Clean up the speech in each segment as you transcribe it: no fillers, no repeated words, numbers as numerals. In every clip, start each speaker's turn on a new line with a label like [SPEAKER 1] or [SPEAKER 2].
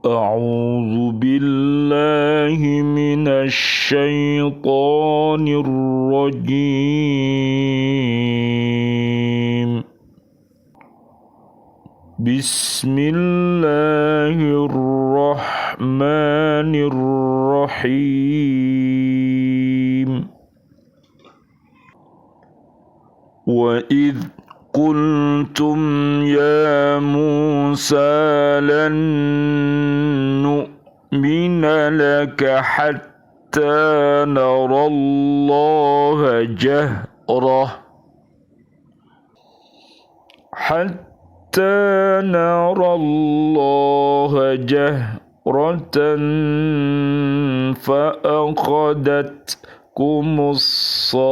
[SPEAKER 1] أعوذ بالله من الشيطان الرجيم. بسم الله الرحمن الرحيم. وإذ قلتم يا موسى لن نؤمن لك حتى نرى الله جهرة فأخذتكم الصاعقة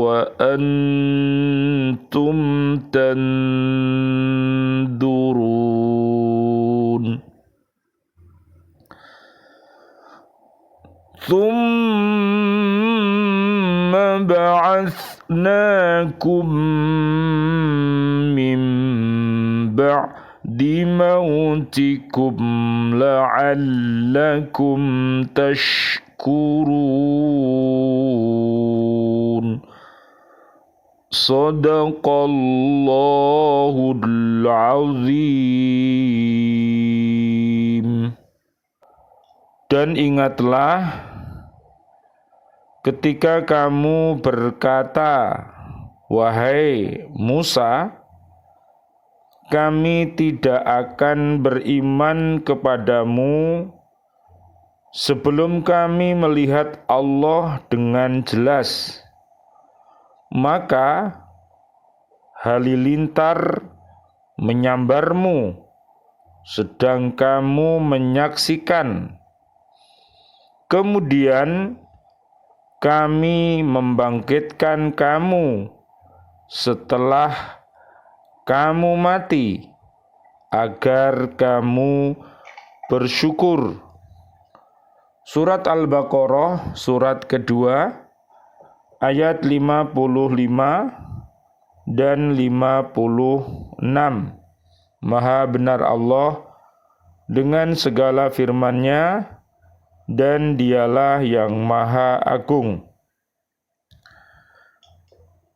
[SPEAKER 1] وأنتم تنظرون. ثم بعثناكم من بعد موتكم لعلكم تشكرون. Sadaqallahul azim. Dan ingatlah ketika kamu berkata, wahai Musa, kami tidak akan beriman kepadamu sebelum kami melihat Allah dengan jelas. Maka halilintar menyambarmu sedang kamu menyaksikan. Kemudian kami membangkitkan kamu setelah kamu mati agar kamu bersyukur. Surat Al-Baqarah, surat kedua, ayat 55 dan 56. Maha benar Allah dengan segala firman-Nya, dan Dialah yang Maha Agung.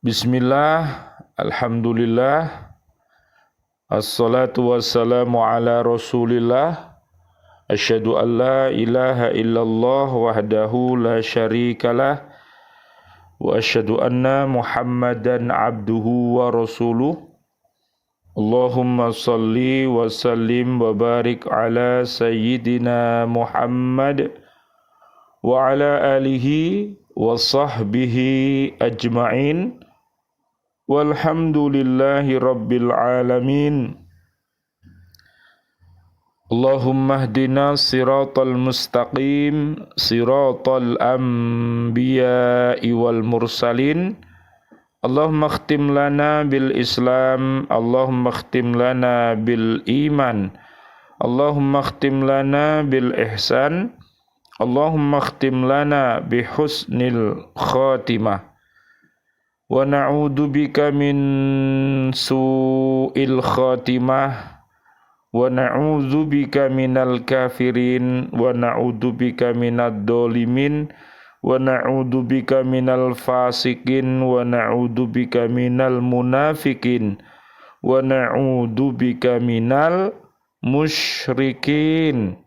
[SPEAKER 1] Bismillah, alhamdulillah, assalatu wassalamu ala rasulillah, asyhadu an la ilaha illallah wahdahu la syarikalah, wa asyhadu anna Muhammadan abduhu wa rasuluh. Allahumma salli wa sallim wa barik ala sayyidina Muhammad wa ala alihi wa sahbihi ajma'in. Walhamdulillahi rabbil alamin. Allahumma hdina siratal mustaqim, siratal anbiya'i wal mursalin. Allahumma khtim lana bil Islam, Allahumma khtim lana bil iman, Allahumma khtim lana bil ihsan, Allahumma khtim lana bi husnil khatimah. Wa na'udzu bika min su'il khatimah, wa na'udzu bika minal kafirin, wa na'udzu bika minad dhalimin, wa na'udzu bika minal fasikin, wa na'udzu bika minal munafikin, wa na'udzu bika minal musyrikin.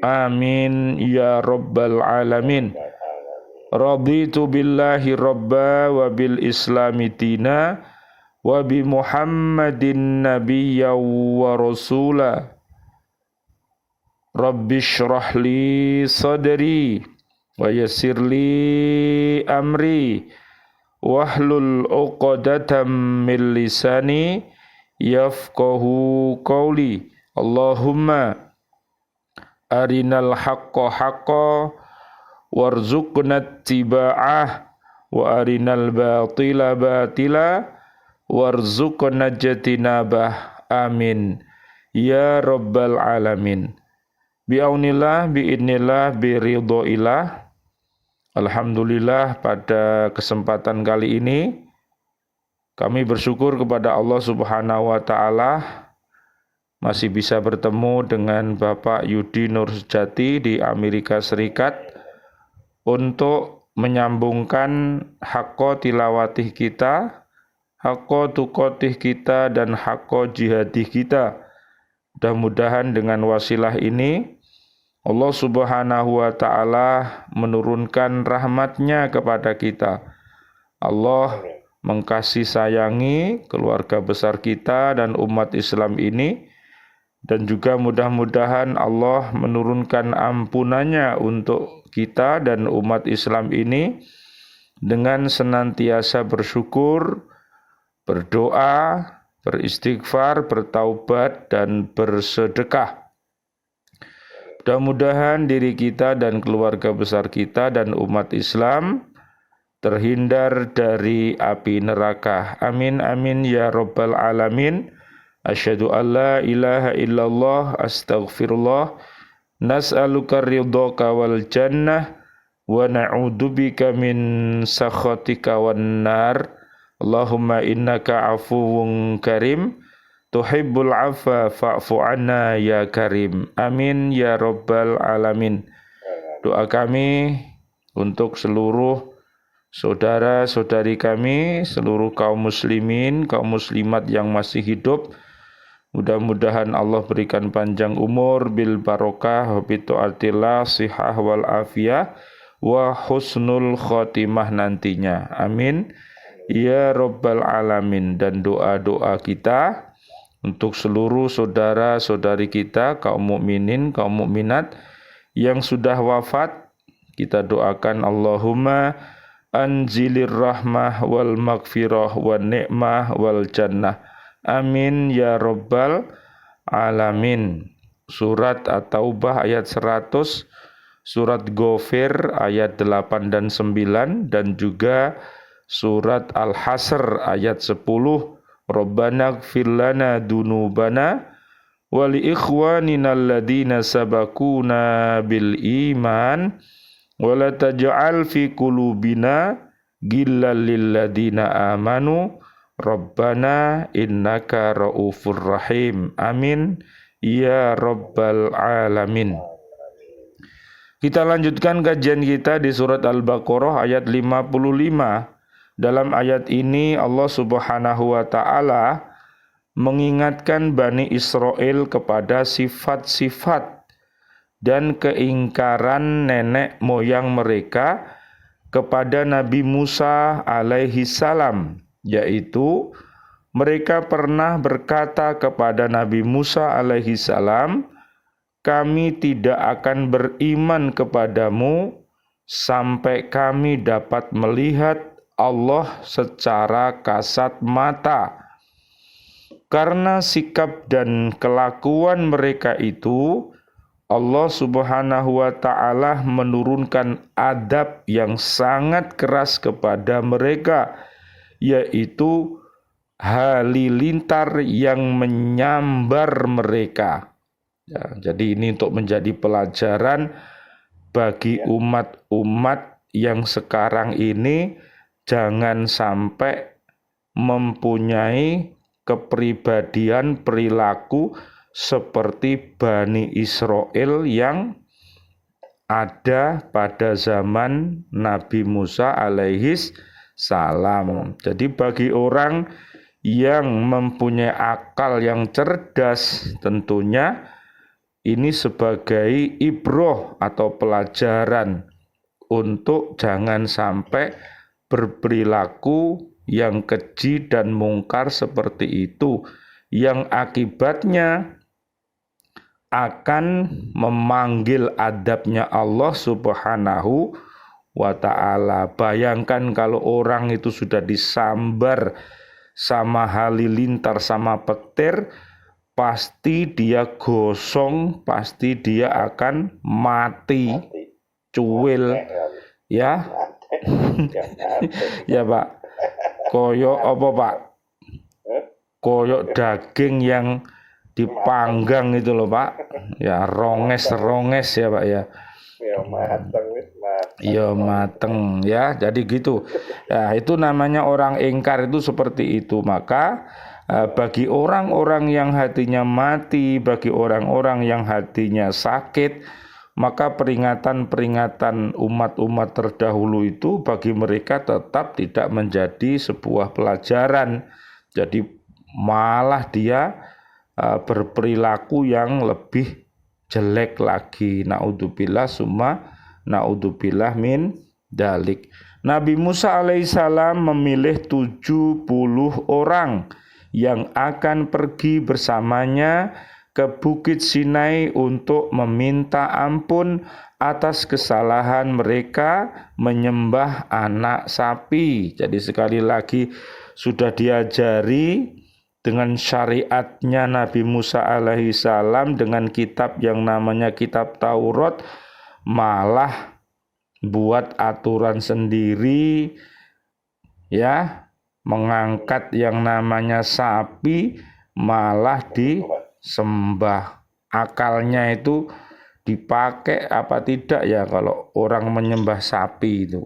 [SPEAKER 1] Amin ya rabbal alamin. Raditu billahi rabba wa bil islami dina wa bi Muhammadin nabiyya wa rasula. Rabbi shrah li sadri wa yassir li amri wahlul 'uqdatam min lisani yafqahu qawli. Allahumma arinal haqqa haqqan warzuqna ittiba'ah wa arinal batila batila warzuqna ijtinabah. Amin ya rabbal alamin. Bi'aunillah, bi'idnillah, biridhoillah. Alhamdulillah, pada kesempatan kali ini kami bersyukur kepada Allah Subhanahu wa Ta'ala masih bisa bertemu dengan Bapak Yudi Nursejati di Amerika Serikat untuk menyambungkan hakko tilawatih kita, hakko tukotih kita, dan hakko jihadih kita. Mudah-mudahan dengan wasilah ini Allah Subhanahu wa ta'ala menurunkan rahmatnya kepada kita. Allah mengkasih sayangi keluarga besar kita dan umat Islam ini, dan juga mudah-mudahan Allah menurunkan ampunannya untuk kita dan umat Islam ini dengan senantiasa bersyukur, berdoa, beristighfar, bertaubat, dan bersedekah. Mudah-mudahan diri kita dan keluarga besar kita dan umat Islam terhindar dari api neraka. Amin amin ya rabbal alamin. Asyhadu an la ilaha illallah astaghfirullah nas'aluka ridhaka wal jannah wa na'udzubika min sakhatika wan nar. Allahumma innaka afuwun karim tuhibbul afwa fa'fu anna ya karim. Amin ya rabbal alamin. Doa kami untuk seluruh saudara-saudari kami, seluruh kaum muslimin, kaum muslimat yang masih hidup, mudah-mudahan Allah berikan panjang umur bil barokah wa bi taatillah sihah wal afiyah wa husnul khotimah nantinya. Amin ya rabbal alamin. Dan doa-doa kita untuk seluruh saudara-saudari kita, kaum mukminin, kaum mukminat yang sudah wafat, kita doakan Allahumma anzilir rahmah wal maghfirah wan ni'mah wal jannah. Amin ya rabbal alamin. Surat At-Taubah ayat 100, surat Ghafir ayat 8 dan 9, dan juga surat Al-Hasr ayat 10. Rabbana ighfir lana dunubana wa li ikhwanina alladhina sabaquna bil iman wa la taj'al fi qulubina ghillan lil ladzina amanu Rabbana innaka ra'ufur rahim. Amin ya rabbal alamin. Kita lanjutkan kajian kita di surat Al-Baqarah ayat 55. Dalam ayat ini Allah Subhanahu wa ta'ala mengingatkan Bani Israel kepada sifat-sifat dan keingkaran nenek moyang mereka kepada Nabi Musa alaihi salam, yaitu mereka pernah berkata kepada Nabi Musa alaihi salam, kami tidak akan beriman kepadamu sampai kami dapat melihat Allah secara kasat mata. Karena sikap dan kelakuan mereka itu, Allah Subhanahu wa ta'ala menurunkan adab yang sangat keras kepada mereka, yaitu halilintar yang menyambar mereka. Ya, jadi ini untuk menjadi pelajaran bagi umat-umat yang sekarang ini, jangan sampai mempunyai kepribadian perilaku seperti Bani Israel yang ada pada zaman Nabi Musa alaihis salam. Jadi bagi orang yang mempunyai akal yang cerdas, tentunya ini sebagai ibroh atau pelajaran untuk jangan sampai berperilaku yang keji dan mungkar seperti itu, yang akibatnya akan memanggil adabnya Allah Subhanahu wa ta'ala. Bayangkan kalau orang itu sudah disambar sama halilintar, sama petir, pasti dia gosong, pasti dia akan mati, cuil, ya. Ya Pak, koyok apa Pak? Koyok daging yang dipanggang itu loh Pak. Ya ronges ya Pak ya. Ya mateng ya. Jadi gitu. Ya itu namanya orang ingkar itu seperti itu. Maka bagi orang-orang yang hatinya mati, bagi orang-orang yang hatinya sakit, maka peringatan-peringatan umat-umat terdahulu itu bagi mereka tetap tidak menjadi sebuah pelajaran. Jadi malah dia berperilaku yang lebih jelek lagi. Naudzubillah summa naudzubillah min dalik. Nabi Musa alaihissalam memilih 70 orang yang akan pergi bersamanya ke Bukit Sinai untuk meminta ampun atas kesalahan mereka menyembah anak sapi. Jadi sekali lagi sudah diajari dengan syariatnya Nabi Musa alaihissalam dengan kitab yang namanya kitab Taurat, malah buat aturan sendiri, ya, mengangkat yang namanya sapi malah disembah. Akalnya itu dipakai apa tidak ya kalau orang menyembah sapi itu.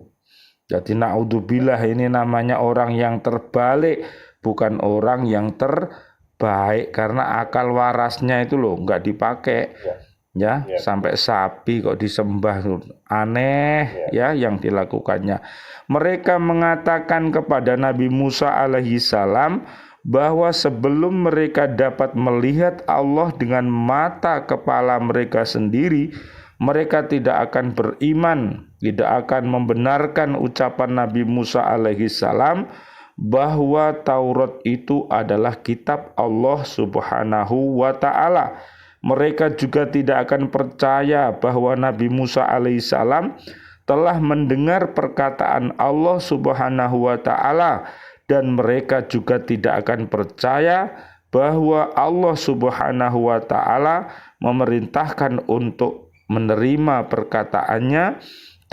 [SPEAKER 1] Jadi naudzubillah, ini namanya orang yang terbalik, bukan orang yang terbaik, karena akal warasnya itu loh nggak dipakai. Ya, sampai sapi kok disembah, aneh ya yang dilakukannya. Mereka mengatakan kepada Nabi Musa alaihissalam bahwa sebelum mereka dapat melihat Allah dengan mata kepala mereka sendiri, mereka tidak akan beriman, tidak akan membenarkan ucapan Nabi Musa alaihissalam bahwa Taurat itu adalah kitab Allah Subhanahu wa ta'ala. Mereka juga tidak akan percaya bahwa Nabi Musa alaihissalam telah mendengar perkataan Allah Subhanahu wa ta'ala, dan mereka juga tidak akan percaya bahwa Allah Subhanahu wa ta'ala memerintahkan untuk menerima perkataannya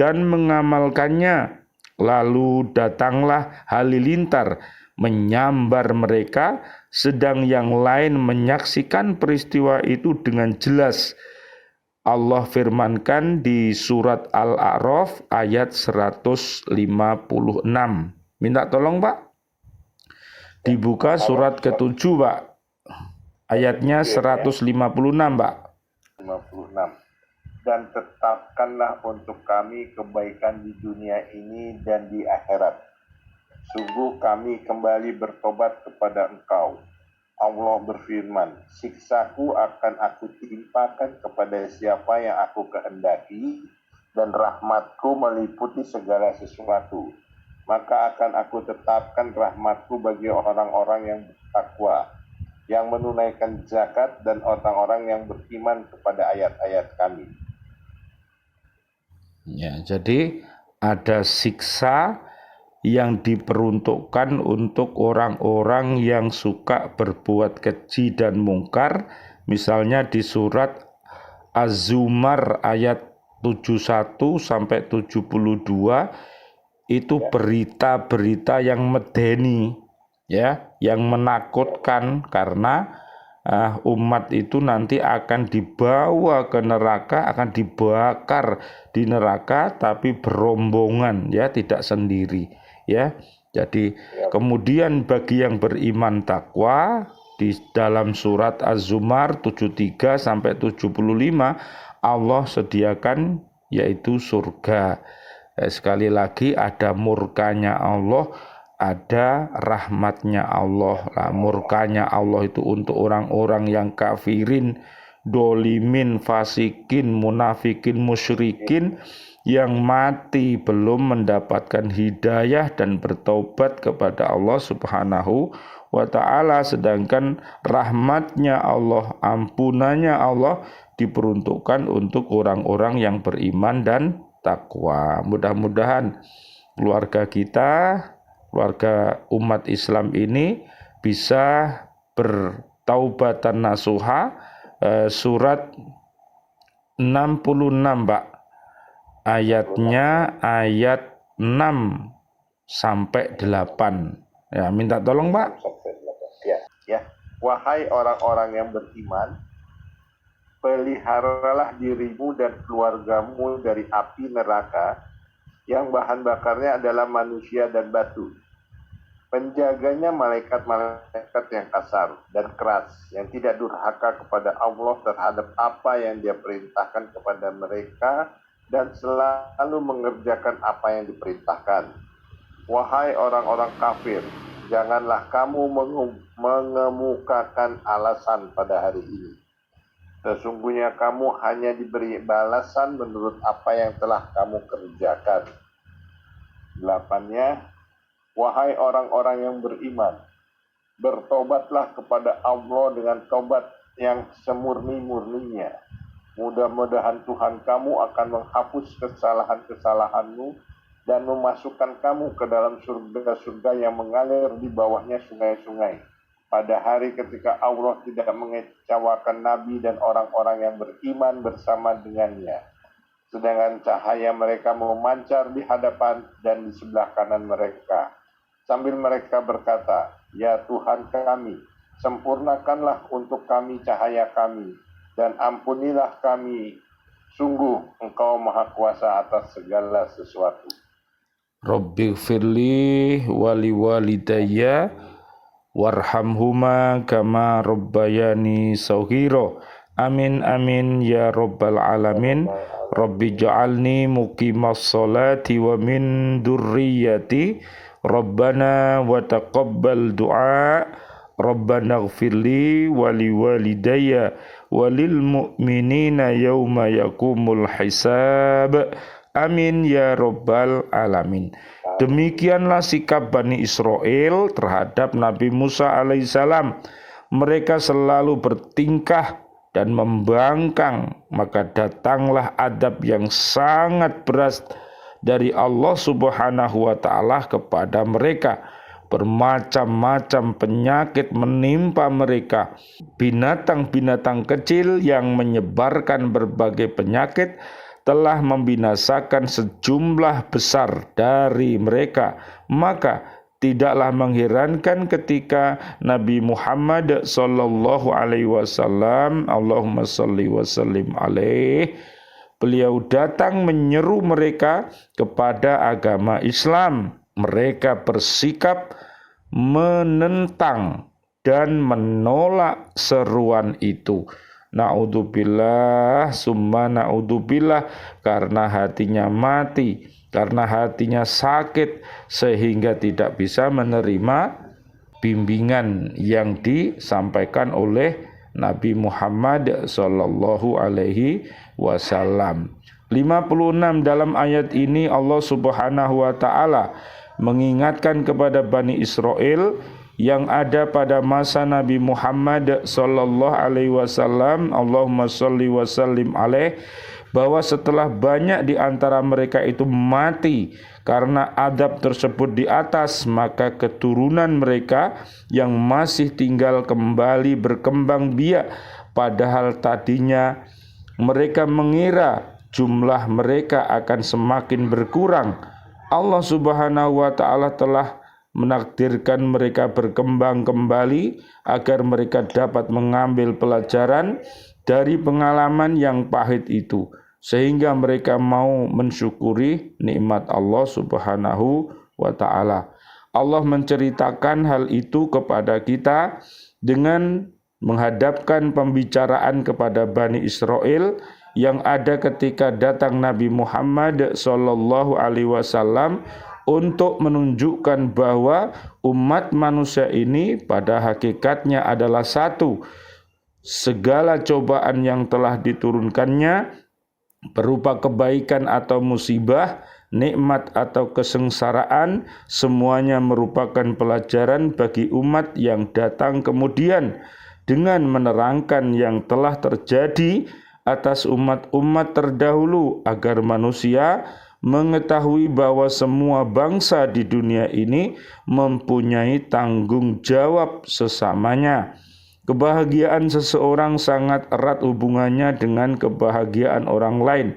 [SPEAKER 1] dan mengamalkannya. Lalu datanglah halilintar menyambar mereka, sedang yang lain menyaksikan peristiwa itu dengan jelas. Allah firmankan di surat Al-A'raf ayat 156. Minta tolong Pak, dibuka surat ke-7 Pak, ayatnya 156 Pak.
[SPEAKER 2] 56. Dan tetapkanlah untuk kami kebaikan di dunia ini dan di akhirat. Sungguh kami kembali bertobat kepada Engkau. Allah berfirman, siksaku akan aku timpakan kepada siapa yang aku kehendaki, dan rahmatku meliputi segala sesuatu. Maka akan aku tetapkan rahmatku bagi orang-orang yang bertakwa, yang menunaikan zakat, dan orang-orang yang beriman kepada ayat-ayat kami.
[SPEAKER 1] Ya, jadi ada siksa yang diperuntukkan untuk orang-orang yang suka berbuat keji dan mungkar. Misalnya di surat Az-Zumar ayat 71 sampai 72 itu berita-berita yang medeni, ya, yang menakutkan, karena umat itu nanti akan dibawa ke neraka, akan dibakar di neraka, tapi berombongan, ya, tidak sendiri, ya. Jadi kemudian bagi yang beriman takwa di dalam surat Az-Zumar 73 sampai 75 Allah sediakan yaitu surga. Sekali lagi ada murkanya Allah, ada rahmatnya Allah. Nah, murkanya Allah itu untuk orang-orang yang kafirin, dolimin, fasikin, munafikin, musyrikin, yang mati belum mendapatkan hidayah dan bertobat kepada Allah Subhanahu wa ta'ala. Sedangkan rahmatnya Allah, ampunannya Allah diperuntukkan untuk orang-orang yang beriman dan takwa. Mudah-mudahan keluarga kita, keluarga umat Islam ini bisa bertaubatan nasuha. Surat 66 Pak, ayatnya ayat 6 sampai 8. Ya, minta tolong Pak.
[SPEAKER 2] Ya. Wahai orang-orang yang beriman, peliharalah dirimu dan keluargamu dari api neraka yang bahan bakarnya adalah manusia dan batu. Penjaganya malaikat-malaikat yang kasar dan keras, yang tidak durhaka kepada Allah terhadap apa yang Dia perintahkan kepada mereka dan selalu mengerjakan apa yang diperintahkan. Wahai orang-orang kafir, janganlah kamu mengemukakan alasan pada hari ini. Sesungguhnya kamu hanya diberi balasan menurut apa yang telah kamu kerjakan. 8-nya, wahai orang-orang yang beriman, bertobatlah kepada Allah dengan tobat yang semurni-murninya. Mudah-mudahan Tuhan kamu akan menghapus kesalahan-kesalahanmu dan memasukkan kamu ke dalam surga-surga yang mengalir di bawahnya sungai-sungai. Pada hari ketika Allah tidak mengecewakan Nabi dan orang-orang yang beriman bersama dengannya. Sedangkan cahaya mereka memancar di hadapan dan di sebelah kanan mereka. Sambil mereka berkata, ya Tuhan kami, sempurnakanlah untuk kami cahaya kami, dan ampunilah kami, sungguh Engkau Maha Kuasa atas segala sesuatu.
[SPEAKER 1] Rabbighfirli wali walidayya warhamhuma kama rabbayani shaghira. Amin amin ya rabbal alamin. Rabbi ja'alni muqimas sholati wa min dzurriyyati. Rabbana wa taqabbal du'a. Rabbana ighfirli wali walidayya walil mu'minina yawma yakumul hisab. Amin ya rabbal alamin. Demikianlah sikap Bani Israel terhadap Nabi Musa alaihissalam. Mereka selalu bertingkah dan membangkang, maka datanglah adab yang sangat berat dari Allah Subhanahu wa Ta'ala kepada mereka. Bermacam-macam penyakit menimpa mereka. Binatang-binatang kecil yang menyebarkan berbagai penyakit telah membinasakan sejumlah besar dari mereka. Maka tidaklah mengherankan ketika Nabi Muhammad sallallahu alaihi wasallam, Allahumma shalli wa sallim alaihi, beliau datang menyeru mereka kepada agama Islam. Mereka bersikap menentang dan menolak seruan itu. Na'udzubillah summa na'udzubillah, karena hatinya mati, karena hatinya sakit sehingga tidak bisa menerima bimbingan yang disampaikan oleh Nabi Muhammad sallallahu alaihi wasallam. 56 dalam ayat ini Allah Subhanahu wa Ta'ala mengingatkan kepada Bani Israel yang ada pada masa Nabi Muhammad sallallahu alaihi wasallam, Allahumma shalli wa sallim alaih, bahwa setelah banyak di antara mereka itu mati karena adab tersebut di atas, maka keturunan mereka yang masih tinggal kembali berkembang biak, padahal tadinya mereka mengira jumlah mereka akan semakin berkurang. Allah Subhanahu wa Ta'ala telah menakdirkan mereka berkembang kembali agar mereka dapat mengambil pelajaran dari pengalaman yang pahit itu, sehingga mereka mau mensyukuri nikmat Allah Subhanahu wa Ta'ala. Allah menceritakan hal itu kepada kita dengan menghadapkan pembicaraan kepada Bani Israel yang ada ketika datang Nabi Muhammad sallallahu alaihi wasallam untuk menunjukkan bahwa umat manusia ini pada hakikatnya adalah satu. Segala cobaan yang telah diturunkannya berupa kebaikan atau musibah, nikmat atau kesengsaraan, semuanya merupakan pelajaran bagi umat yang datang kemudian, dengan menerangkan yang telah terjadi atas umat-umat terdahulu agar manusia mengetahui bahwa semua bangsa di dunia ini mempunyai tanggung jawab sesamanya. Kebahagiaan seseorang sangat erat hubungannya dengan kebahagiaan orang lain.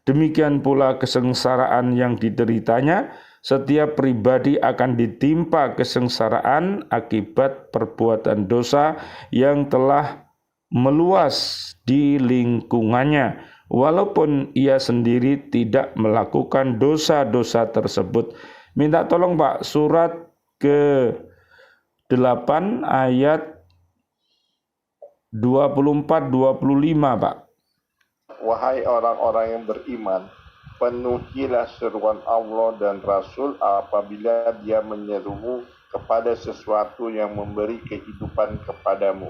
[SPEAKER 1] Demikian pula kesengsaraan yang dideritanya. Setiap pribadi akan ditimpa kesengsaraan akibat perbuatan dosa yang telah meluas di lingkungannya, walaupun ia sendiri tidak melakukan dosa-dosa tersebut. Minta tolong Pak, surat ke-8 ayat 24-25, Pak.
[SPEAKER 2] Wahai orang-orang yang beriman, penuhilah seruan Allah dan Rasul apabila dia menyerumu kepada sesuatu yang memberi kehidupan kepadamu.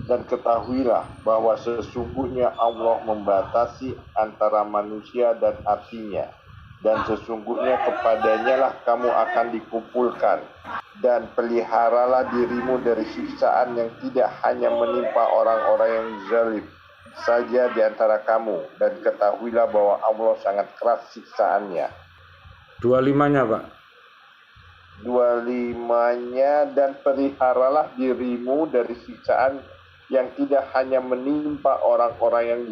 [SPEAKER 2] Dan ketahuilah bahwa sesungguhnya Allah membatasi antara manusia dan artinya, dan sesungguhnya kepadanya lah kamu akan dikumpulkan. Dan peliharalah dirimu dari siksaan yang tidak hanya menimpa orang-orang yang zalim saja di antara kamu, dan ketahuilah bahwa Allah sangat keras siksaannya.
[SPEAKER 1] 25-nya, Pak.
[SPEAKER 2] 25-nya, dan peliharalah dirimu dari siksaan yang tidak hanya menimpa orang-orang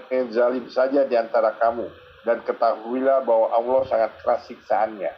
[SPEAKER 2] yang zalim saja di antara kamu, dan ketahuilah bahwa Allah sangat keras siksaannya.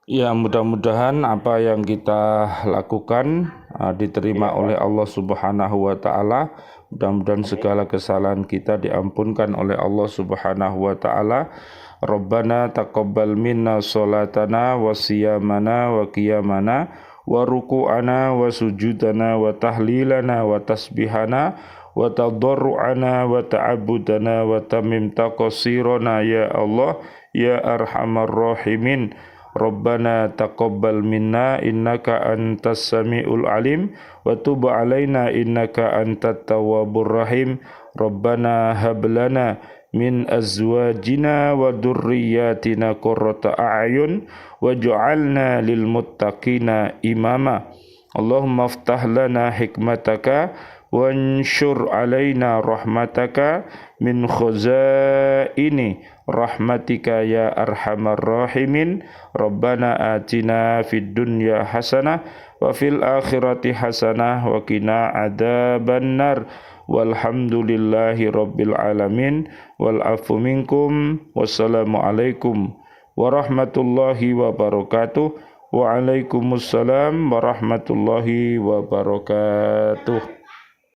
[SPEAKER 1] Ya, mudah-mudahan apa yang kita lakukan diterima oleh Allah Subhanahu wa taala. Mudah-mudahan segala kesalahan kita diampunkan oleh Allah Subhanahu wa taala. Rabbana taqabbal minna sholatana wa siyamana wa qiyamana wa ruku'ana wa sujudana wa tahlilana wa tasbihana wa tadarru'ana wa ta'abudana wa tamim taqsirana ya Allah ya arhamar rahimin. Rabbana taqabbal minna innaka antas samiul alim wa tub alaina innaka antat tawwabur rahim. Rabbana hab lana min azwajina wa dhurriyyatina qurrata a'yun waj'alna lil muttaqina imama. Allahumma aftah lana hikmataka wanshur alaina rahmataka min khazaini rahmatika ya arhamar rahimin. Rabbana atina fid dunya hasanah wa fil akhirati hasanah wa qina adzabannar. Walhamdulillahi rabbil alamin wal afu minkum. Wassalamualaikum warahmatullahi wabarakatuh. Waalaikumsalam warahmatullahi wabarakatuh.